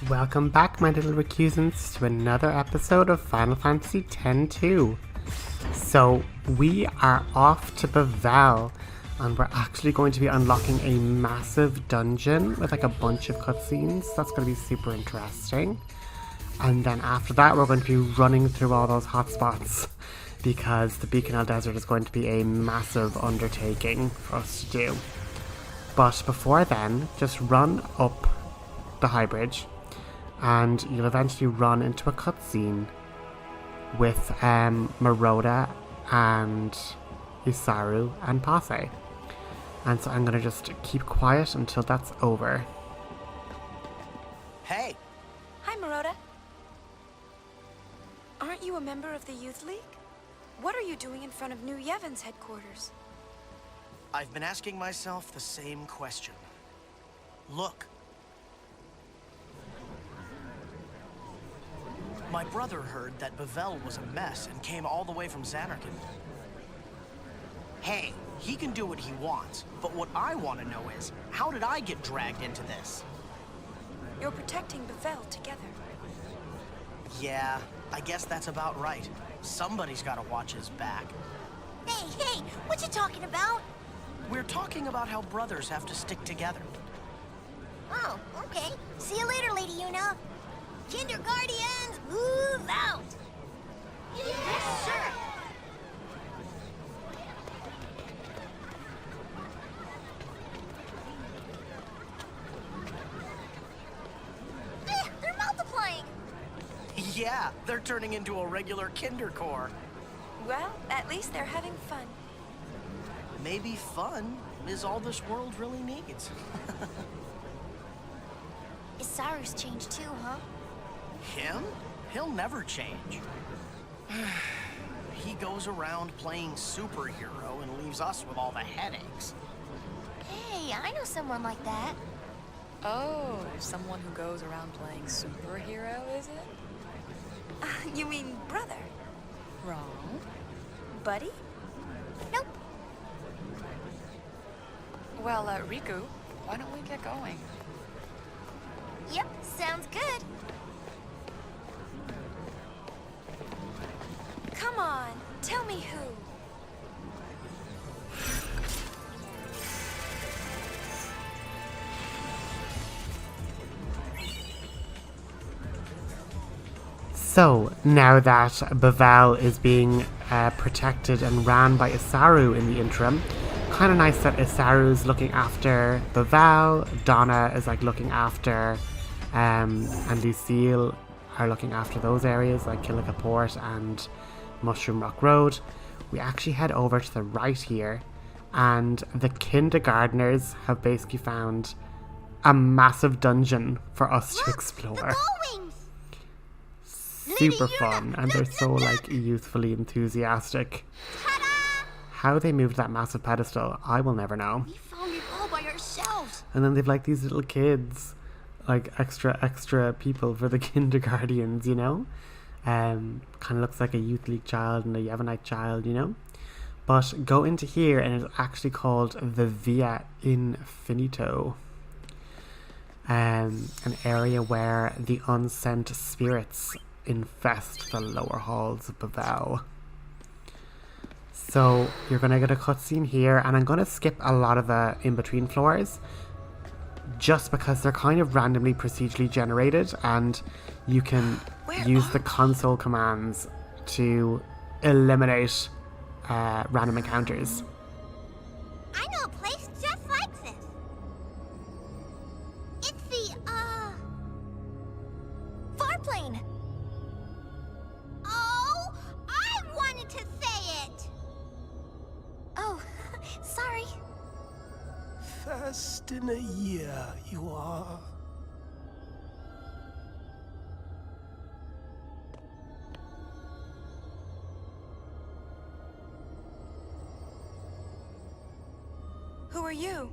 Welcome back, my little recusants, to another episode of Final Fantasy X-2. So, we are off to Bevelle, and we're actually going to be unlocking a massive dungeon with like a bunch of cutscenes. That's going to be super interesting. And then after that, we're going to be running through all those hotspots, because the Beacon Desert is going to be a massive undertaking for us to do. But before then, just run up the high bridge, and you'll eventually run into a cutscene with Maroda and Isaru and Passe. And so I'm going to just keep quiet until that's over. Hey! Hi, Maroda. Aren't you a member of the Youth League? What are you doing in front of New Yevon's headquarters? I've been asking myself the same question. Look. My brother heard that Bevelle was a mess and came all the way from Xanarkand. Hey, he can do what he wants, but what I want to know is, how did I get dragged into this? You're protecting Bevelle together. Yeah, I guess that's about right. Somebody's got to watch his back. Hey, what you talking about? We're talking about how brothers have to stick together. Oh, okay. See you later, Lady Yuna. Kindergardians, move out! Yes, sir! They're multiplying! Yeah, they're turning into a regular Kinder Corps. Well, at least they're having fun. Maybe fun is all this world really needs. Isaru's changed too, huh? Him? He'll never change. He goes around playing superhero and leaves us with all the headaches. Hey, I know someone like that. Oh, someone who goes around playing superhero, is it? You mean brother? Wrong. Buddy? Nope. Well, Riku, why don't we get going? Yep, sounds good. Come on, tell me who. So, now that Bevelle is being protected and ran by Isaru in the interim, kind of nice that Isaru's looking after Bevelle, Donna is like looking after, and Lucille are looking after those areas like Killica Port and Mushroom Rock Road. We actually head over to the right here, and the kindergartners have basically found a massive dungeon for us to explore. The Gullwings! Super fun, and they're so like youthfully enthusiastic. Ta-da! How they moved that massive pedestal, I will never know. We found it all by ourselves. And then they've like these little kids, like extra people for the kindergartens, you know? Kind of looks like a Youth League child and a Yevonite child, you know? But go into here and it's actually called the Via Infinito. An area where the unsent spirits infest the lower halls of Bevelle. So you're going to get a cutscene here, and I'm going to skip a lot of the in-between floors just because they're kind of randomly procedurally generated, and you can use the console commands to eliminate random encounters. I know a place just like this. It's the, Farplane. Oh, I wanted to say it. Oh, sorry. First in a year, you are. Who are you?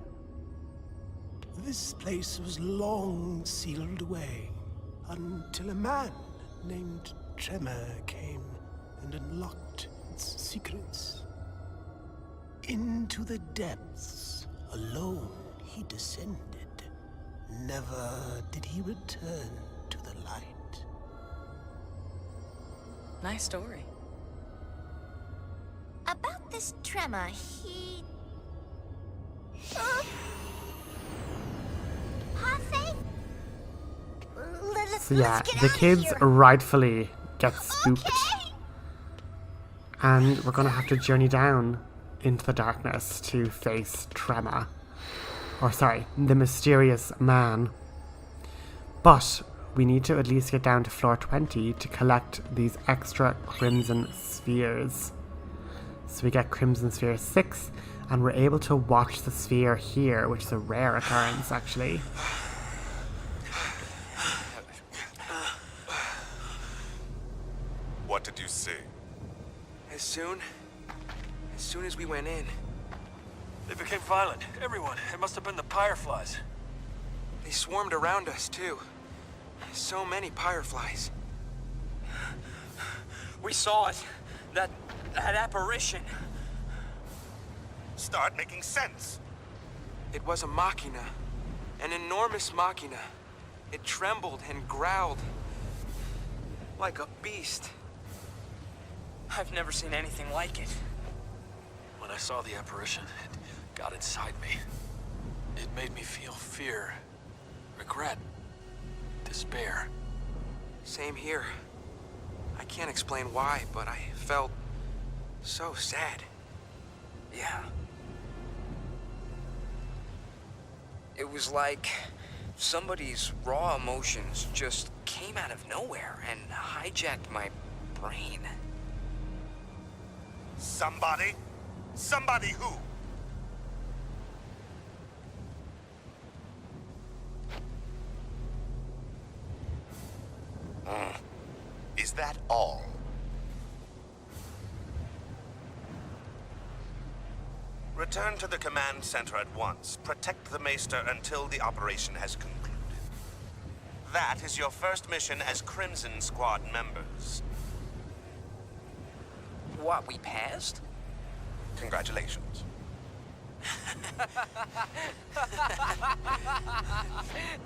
This place was long sealed away until a man named Tremor came and unlocked its secrets. Into the depths, alone he descended. Never did he return. night. Nice story. About this tremor, he... Parfait? So yeah, let's get the out of kids here. rightfully get spooked. Okay. And we're gonna have to journey down into the darkness to face Tremor. Or sorry, the mysterious man. But we need to at least get down to floor 20 to collect these extra crimson spheres. So we get crimson sphere 6, and we're able to watch the sphere here, which is a rare occurrence actually. What did you see? As soon as we went in, They became violent. Everyone. It must have been the Fireflies. they swarmed around us too. So many fireflies. We saw it. That apparition. Start making sense. It was a machina. An enormous machina. It trembled and growled. Like a beast. I've never seen anything like it. When I saw the apparition, it got inside me. It made me feel fear, regret, despair. Same here. I can't explain why, but I felt so sad. Yeah. It was like somebody's raw emotions just came out of nowhere and hijacked my brain. Somebody? Somebody who? Is that all? Return to the command center at once. Protect the Maester until the operation has concluded. That is your first mission as Crimson Squad members. What, we passed? Congratulations.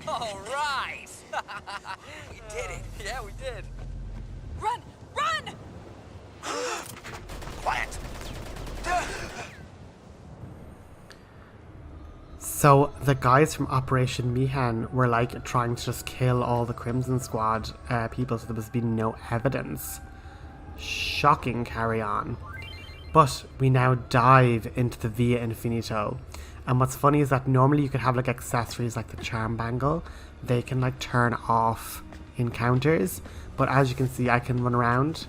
All right. We did it. Yeah, we did. Run! Run! Quiet! So the guys from Operation Mihan were like trying to just kill all the Crimson Squad people, so there was been no evidence. Shocking carry on. But we now dive into the Via Infinito. And what's funny is that normally you could have like accessories like the charm bangle. They can like turn off encounters. But as you can see, I can run around.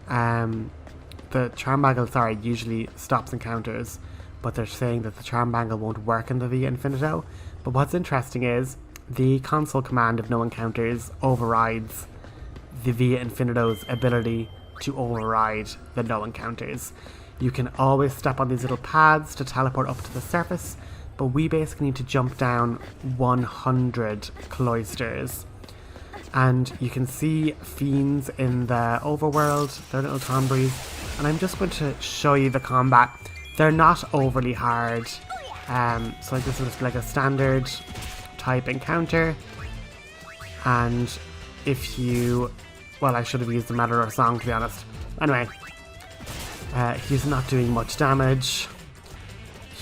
The charm bangle, usually stops encounters. But they're saying that the charm bangle won't work in the Via Infinito. But what's interesting is the console command of no encounters overrides the Via Infinito's ability to override the no encounters. You can always step on these little pads to teleport up to the surface, but we basically need to jump down 100 cloisters. And you can see fiends in the overworld, they're little Tombries, and I'm just going to show you the combat. They're not overly hard, so like this is like a standard type encounter, and if you, well, I should have used the Matter of Song to be honest. Anyway, he's not doing much damage.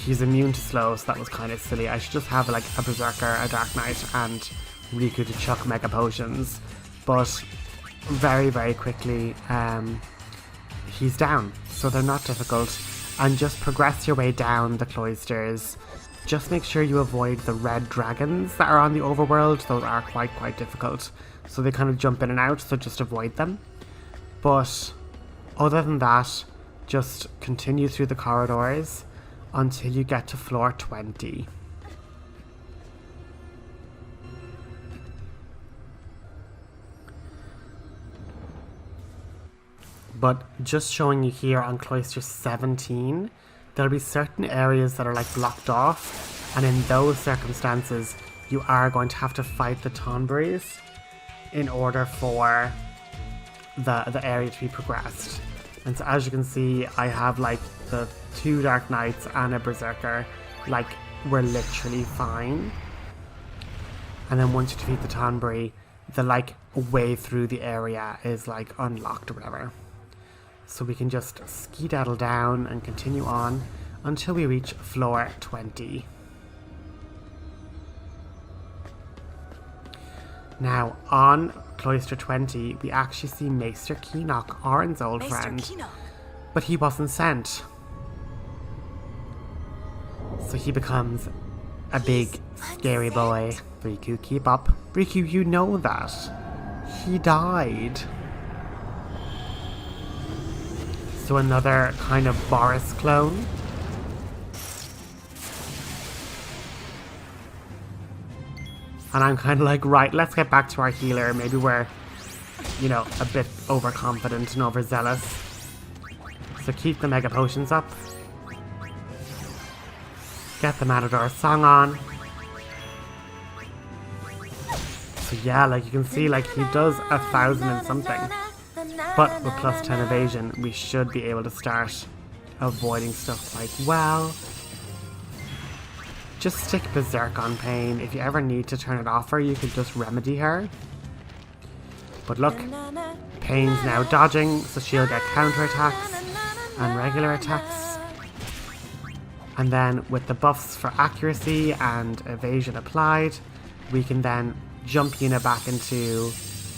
He's immune to slow, so that was kind of silly. I should just have like a Berserker, a Dark Knight, and Riku to chuck Mega Potions. But very, very quickly, he's down. So they're not difficult. And just progress your way down the cloisters. Just make sure you avoid the red dragons that are on the overworld. Those are quite difficult. So they kind of jump in and out, so just avoid them. But other than that, just continue through the corridors until you get to floor 20. But just showing you here on cloister 17, there'll be certain areas that are like blocked off, and in those circumstances you are going to have to fight the Tombries in order for the area to be progressed. And so as you can see, I have like the 2 Dark Knights and a Berserker, like we're literally fine. And then once you defeat the Tombri, the like way through the area is like unlocked or whatever. So we can just skedaddle down and continue on until we reach floor 20. Now, on Cloister 20, we actually see Maester Keenock, Orin's old friend. But he wasn't sent. So he becomes a big, scary boy. Riku, keep up. Riku, you know that. He died. So another kind of Boris clone. And I'm kind of like, right, let's get back to our healer. Maybe we're, you know, a bit overconfident and overzealous. So keep the mega potions up. Get the Matador song on. So yeah, like you can see, like he does 1,000 and something. But with plus 10 evasion, we should be able to start avoiding stuff quite well. Just stick Berserk on Paine. If you ever need to turn it off her, you can just remedy her. But look, Paine's now dodging, so she'll get counterattacks and regular attacks. And then with the buffs for accuracy and evasion applied, we can then jump Yuna back into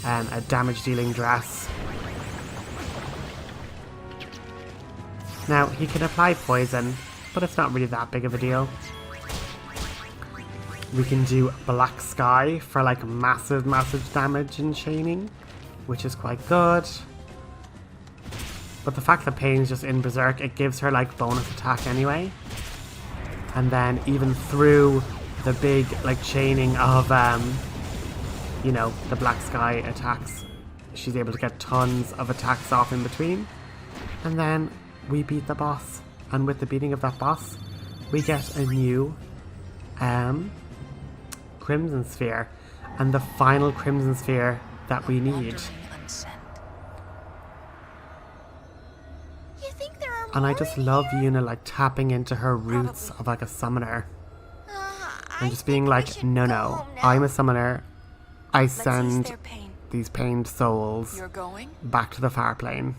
a damage dealing dress. Now, he can apply poison, but it's not really that big of a deal. We can do Black Sky for like massive damage and chaining, which is quite good. But the fact that Paine's just in Berserk, it gives her like bonus attack anyway. And then even through the big like chaining of, you know, the Black Sky attacks, she's able to get tons of attacks off in between. And then we beat the boss. And with the beating of that boss, we get a new Crimson Sphere, and the final Crimson Sphere that we need. And I just love Yuna like tapping into her roots of like a summoner. And just being like, no, I'm a summoner. I send these pained souls back to the far plane.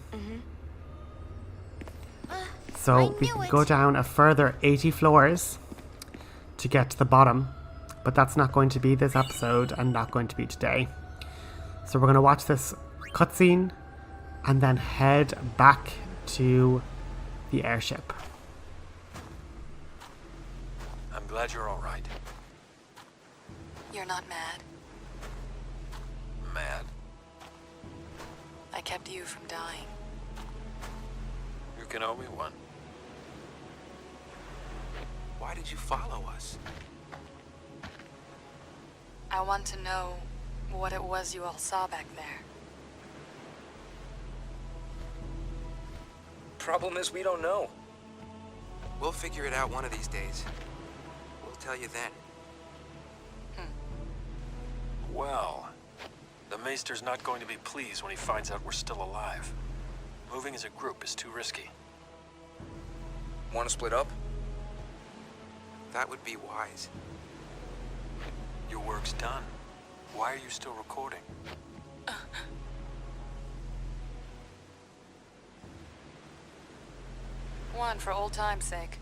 So we can go down a further 80 floors to get to the bottom. But that's not going to be this episode and not going to be today. So we're going to watch this cutscene and then head back to the airship. I'm glad you're all right. You're not mad? Mad? I kept you from dying. You can owe me one. Why did you follow us? I want to know what it was you all saw back there. Problem is, we don't know. We'll figure it out one of these days. We'll tell you then. Well, the Maester's not going to be pleased when he finds out we're still alive. Moving as a group is too risky. Want to split up? That would be wise. Your work's done. Why are you still recording? One for old time's sake.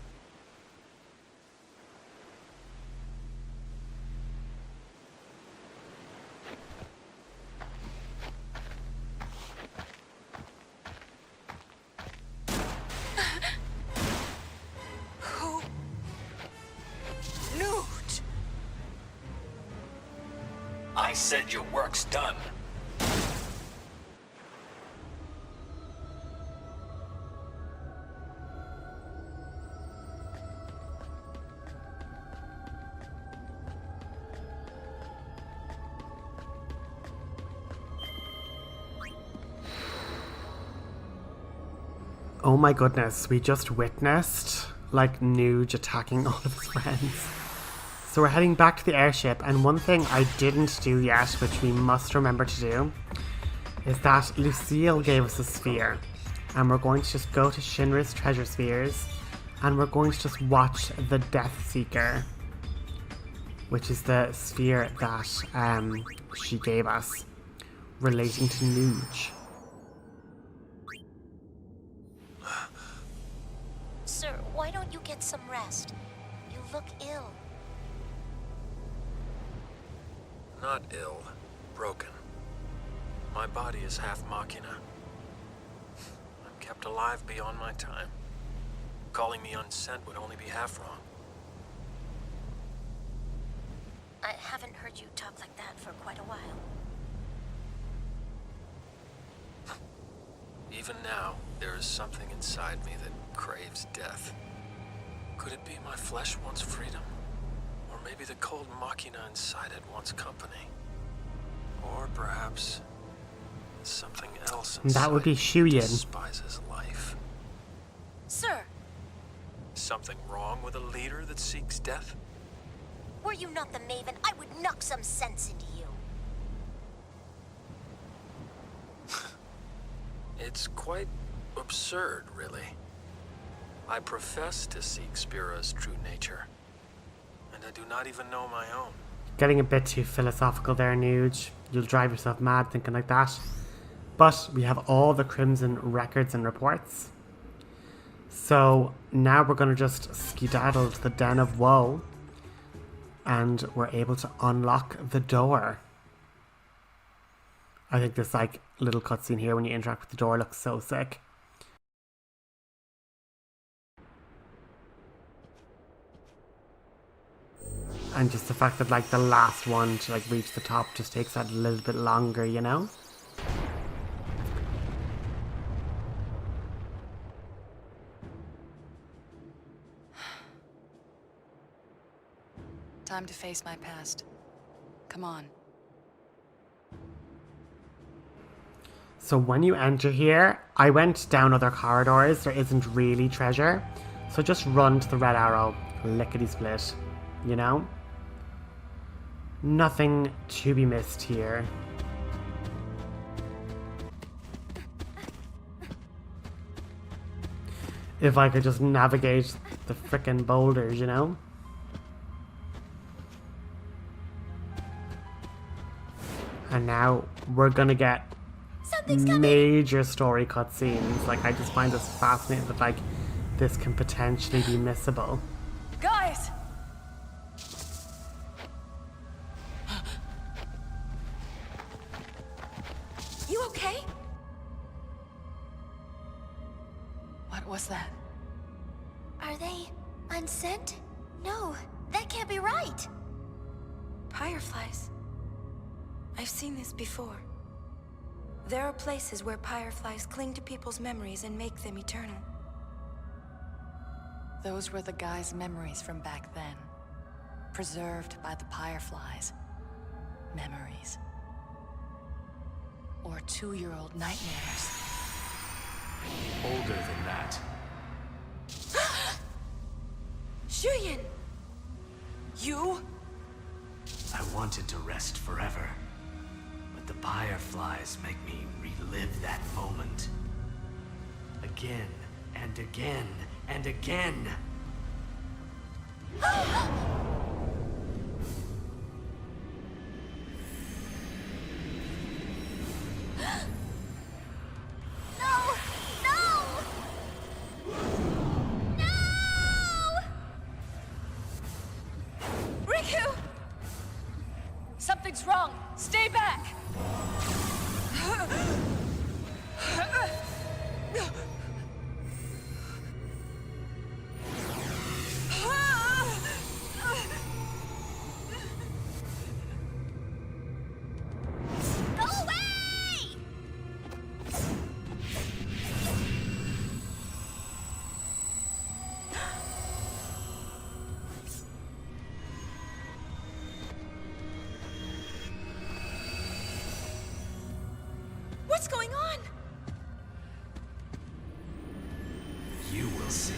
Who? Newt! I said your work's done. Oh my goodness, we just witnessed like Nuge attacking all of his friends. So we're heading back to the airship, and one thing I didn't do yet, which we must remember to do, is that Lucille gave us a sphere. And we're going to just go to Shinra's treasure spheres, and we're going to just watch the Death Seeker which is the sphere that she gave us relating to Nuge. Sir, why don't you get some rest? You look ill. Not ill, broken. My body is half machina. I'm kept alive beyond my time. Calling me unsent would only be half wrong. I haven't heard you talk like that for quite a while. Even now, there is something inside me that craves death. Could it be my flesh wants freedom? Or maybe the cold machina inside it wants company? Or perhaps something else inside That would be Shuyin. despises life. Sir, Something wrong with a leader that seeks death? were you not the Maven, I would knock some sense into you. It's quite absurd, really. I profess to seek Spira's true nature, and I do not even know my own. Getting a bit too philosophical there, Nuge. You'll drive yourself mad thinking like that. But we have all the Crimson records and reports. So now we're going to just skedaddle to the Den of Woe. And we're able to unlock the door. I think this like little cutscene here when you interact with the door looks so sick. And just the fact that like the last one to like reach the top just takes that a little bit longer, you know? Time to face my past. Come on. So when you enter here, I went down other corridors. There isn't really treasure. So just run to the red arrow. Lickety split. You know? Nothing to be missed here. If I could just navigate the frickin' boulders, you know? And now we're gonna get major story cutscenes. Like, I just find this fascinating that like this can potentially be missable. Guys! You okay? What was that? Are they unsent? No, that can't be right. Fireflies. I've seen this before. There are places where fireflies cling to people's memories and make them eternal. Those were the guys' memories from back then. Preserved by the fireflies. Memories. Or 2-year-old nightmares. Older than that. Shuyin! You? I wanted to rest forever. But the fireflies make me relive that moment. Again, and again, and again. No! No! No! Riku! Something's wrong! Stay back! Go away! What's going on? You will see.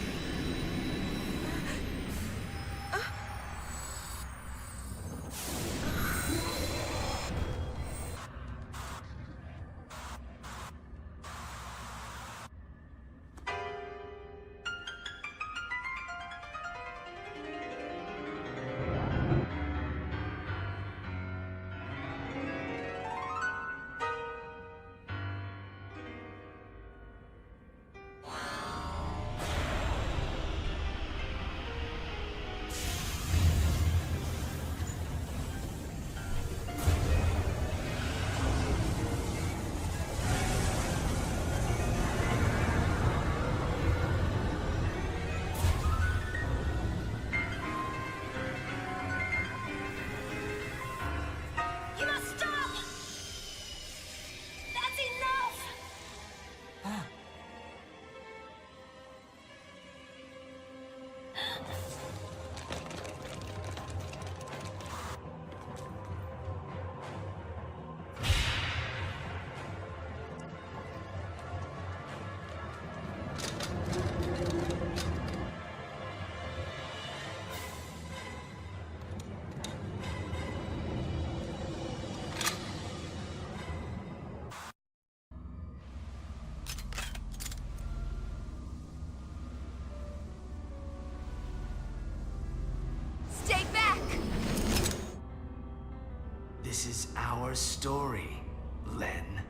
a story, Len.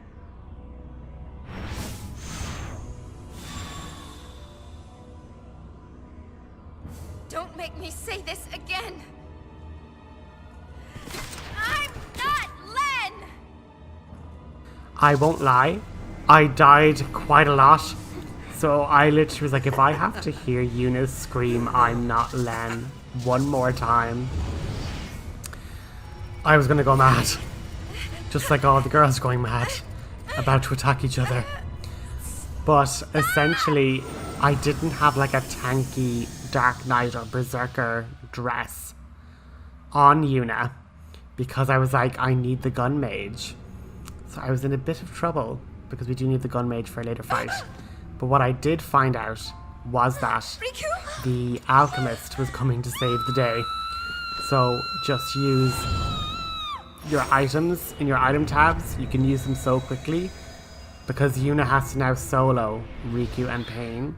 Don't make me say this again! I'm not Len! I won't lie, I died quite a lot. So I literally was like, if I have to hear Eunice scream, I'm not Len, one more time, I was gonna go mad. Just like all the girls going mad, about to attack each other. But essentially, I didn't have like a tanky Dark Knight or Berserker dress on Yuna, because I was like, I need the gun mage. So I was in a bit of trouble, because we do need the gun mage for a later fight. But what I did find out was that the alchemist was coming to save the day. So just use your items in your item tabs. You can use them so quickly, because Yuna has to now solo Riku and Paine.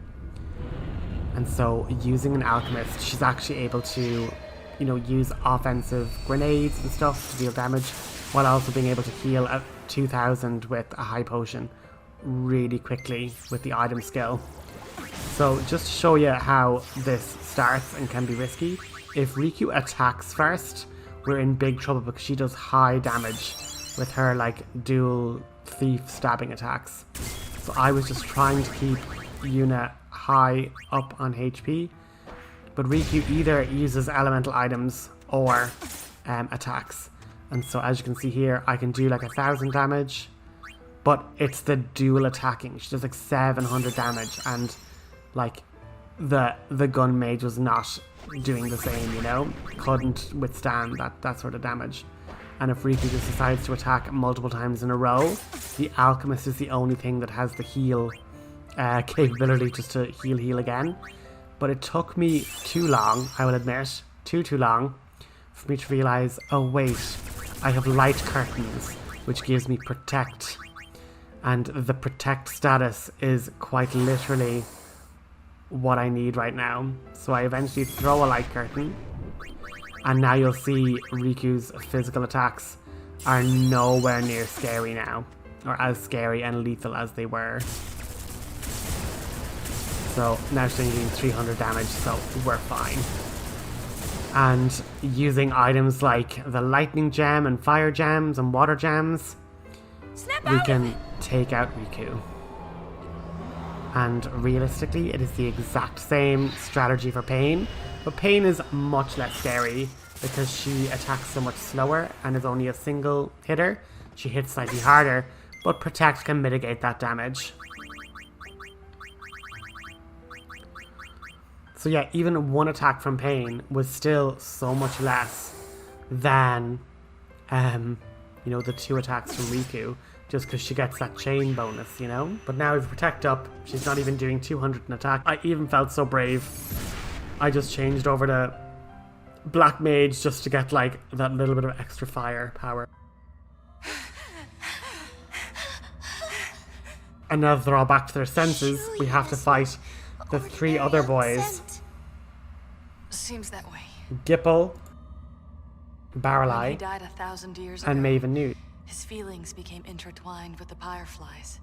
And so using an alchemist, she's actually able to, you know, use offensive grenades and stuff to deal damage, while also being able to heal at 2000 with a high potion really quickly with the item skill. So just to show you how this starts and can be risky, if Riku attacks first, we're in big trouble, because she does high damage with her like dual thief stabbing attacks. So I was just trying to keep Yuna high up on HP, but Riku either uses elemental items or attacks. And so as you can see here, I can do like 1000 damage, but it's the dual attacking. She does like 700 damage, and like the gun mage was not doing the same, you know? Couldn't withstand that sort of damage. And if Riku just decides to attack multiple times in a row, the alchemist is the only thing that has the heal capability, just to heal again. But it took me too long, I will admit, too long, for me to realise, oh wait, I have light curtains, which gives me protect. And the protect status is quite literally what I need right now. So I eventually throw a light curtain, and now you'll see Riku's physical attacks are nowhere near scary now, or as scary and lethal as they were. So now she's doing 300 damage, so we're fine. And using items like the lightning gem and fire gems and water gems, we can take out Riku. And realistically, it is the exact same strategy for Paine, but Paine is much less scary because she attacks so much slower and is only a single hitter. She hits slightly harder, but Protect can mitigate that damage. So yeah, even one attack from Paine was still so much less than, you know, the 2 attacks from Riku, just because she gets that chain bonus, you know? But now with Protect up, she's not even doing 200 in attack. I even felt so brave. I just changed over to Black Mage just to get like that little bit of extra fire power. And now that they're all back to their senses, we have to fight the 3 other boys. Seems that way. Gipple, When Barreleye, he died 1,000 years ago, and Maven Newt. his feelings became intertwined with the fireflies,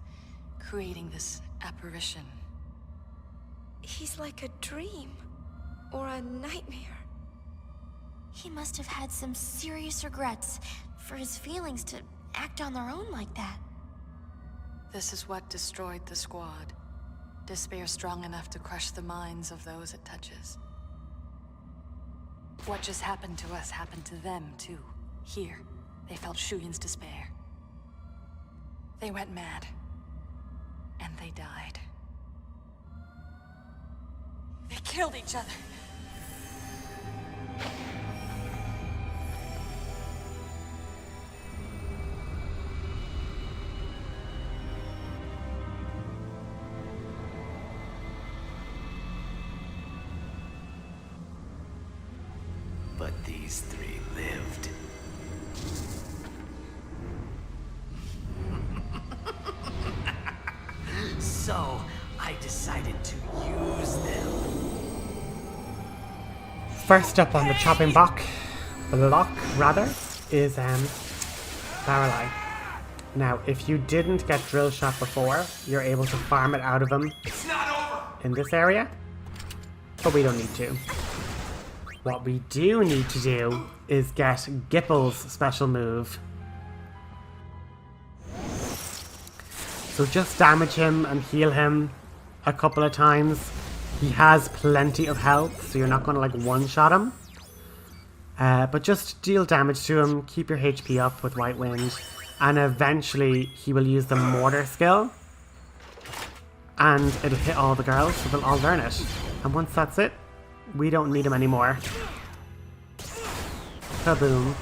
creating this apparition. He's like a dream or a nightmare. He must have had some serious regrets for his feelings to act on their own like that. This is what destroyed the squad. Despair strong enough to crush the minds of those it touches. What just happened to us happened to them, too. Here, they felt Shuyin's despair. They went mad. And they died. They killed each other. But these 3 lived. So, I decided to use them. First up on the chopping block, is Barrel. Now, if you didn't get drill shot before, you're able to farm it out of him in this area, but we don't need to. What we do need to do is get Gipple's special move. So just damage him and heal him a couple of times. He has plenty of health, so you're not going to like one-shot him. But just deal damage to him, keep your HP up with White Wind, and eventually he will use the mortar skill. And it'll hit all the girls, so they'll all learn it. And once that's it, we don't need him anymore. Kaboom.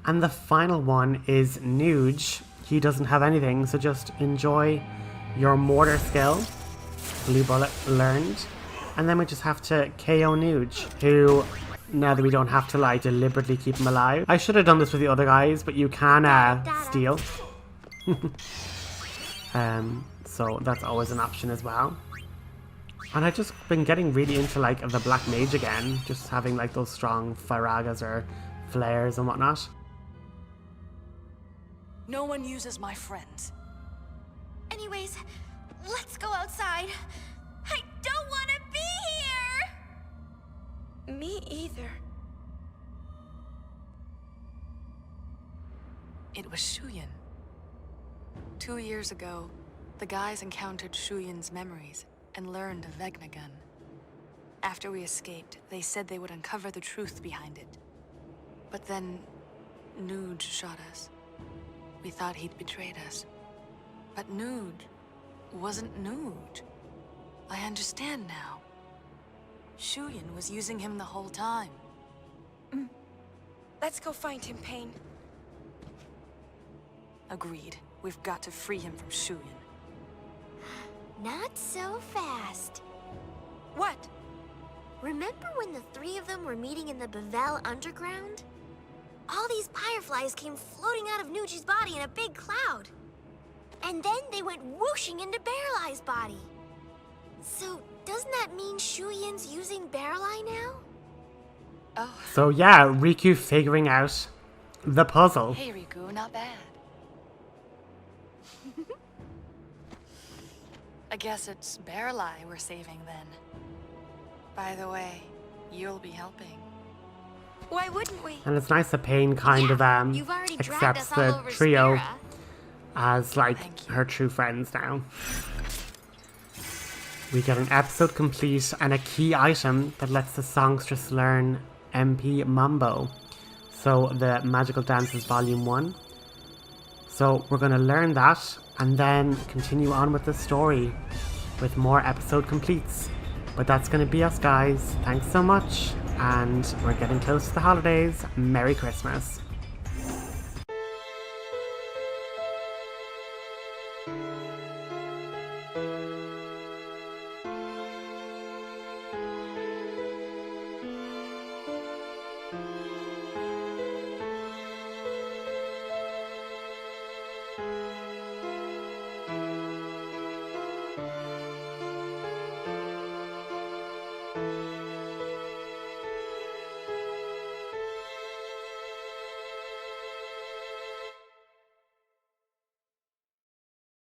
And the final one is Nuge. He doesn't have anything, so just enjoy your mortar skill. Blue bullet learned. And then we just have to KO Nuge, who, now that we don't have to like deliberately keep him alive. I should have done this with the other guys, but you can steal. So that's always an option as well. And I've just been getting really into like the Black Mage again, just having like those strong Firagas or flares and whatnot. No one uses my friends. Anyways, let's go outside. I don't want to be here! Me either. It was Shuyin. 2 years ago, the guys encountered Shuyin's memories and learned of Vegnagun. After we escaped, they said they would uncover the truth behind it. But then, Nuge shot us. We thought he'd betrayed us. But Nuge wasn't Nuge. I understand now. Shuyin was using him the whole time. Let's go find him, Paine. Agreed. We've got to free him from Shuyin. Not so fast. What? Remember when the three of them were meeting in the Bevelle underground? All these fireflies came floating out of Nuji's body in a big cloud. And then they went whooshing into Barrel-Eye's body. So, doesn't that mean Shuyin's using Barrel-Eye now? Oh. So yeah, Riku figuring out the puzzle. Hey Riku, not bad. I guess it's Barrel-Eye we're saving then. By the way, you'll be helping. Why wouldn't we? And it's nice that Paine kind of you've already dragged accepts us all the over trio Spira. as like her true friends now. We get an episode complete and a key item that lets the songstress learn MP Mambo. So the Magical Dances Volume 1. So we're going to learn that and then continue on with the story with more episode completes. But that's going to be us, guys. Thanks so much. And we're getting close to the holidays. Merry Christmas.